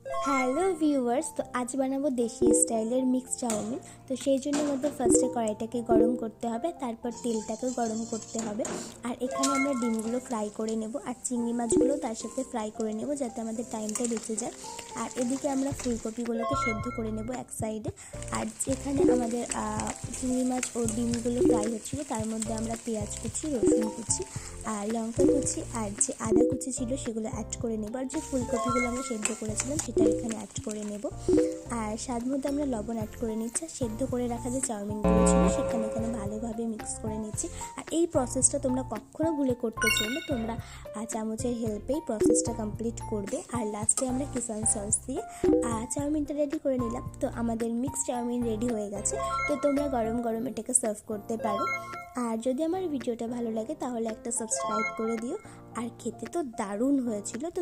Hello viewers, তো আজ বানাবো দেশি স্টাইলের মিক্স চাউমিন। তো সেই জন্য মধ্যে ফার্স্টে কড়াইটাকে গরম করতে হবে, তারপর তেলটাকে গরম করতে হবে। আর এখানে আমরা ডিমগুলো ফ্রাই করে নেব, আর চিংড়ি মাছগুলো তার সাথে ফ্রাই করে নেব যাতে আমাদের টাইমটা বেঁচে যায়। আর এদিকে আমরা ফুলকপিগুলোকে সেদ্ধ করে নেব এক সাইডে। আর যেখানে আমাদের চিংড়ি মাছ ও ডিমগুলো ফ্রাই হচ্ছিলো তার মধ্যে আমরা পেঁয়াজ কুচি, রসুন কুচি আর লঙ্কা কুচি আর যে আদা কুচি ছিল সেগুলো অ্যাড করে নেব। আর যে ফুলকপিগুলো আমরা সেদ্ধ করেছিলাম সেটা এখানে অ্যাড করে নেব। আর স্বাদ মধ্যে আমরা লবণ অ্যাড করে নিচ্ছি। সেদ্ধ করে রাখা যে চাউমিনগুলো ছিল সেখানে এখানে ভালোভাবে মিক্স করে নিচ্ছি। আর এই প্রসেসটা তোমরা কখনো ভুলে করতে চাইলে তোমরা চামচের হেল্পেই প্রসেসটা কমপ্লিট করবে। আর লাস্টে আমরা কিষান সস দিয়ে চাউমিনটা রেডি করে নিলাম। তো আমাদের মিক্স চাউমিন রেডি হয়ে গেছে। তো তোমরা গরম গরম এটাকে সার্ভ করতে পারো। আর যদি আমার ভিডিওটা ভালো লাগে তাহলে একটা সাবস্ক্রাইব করে দিও। আর খেতে তো দারুণ হয়েছিল। তো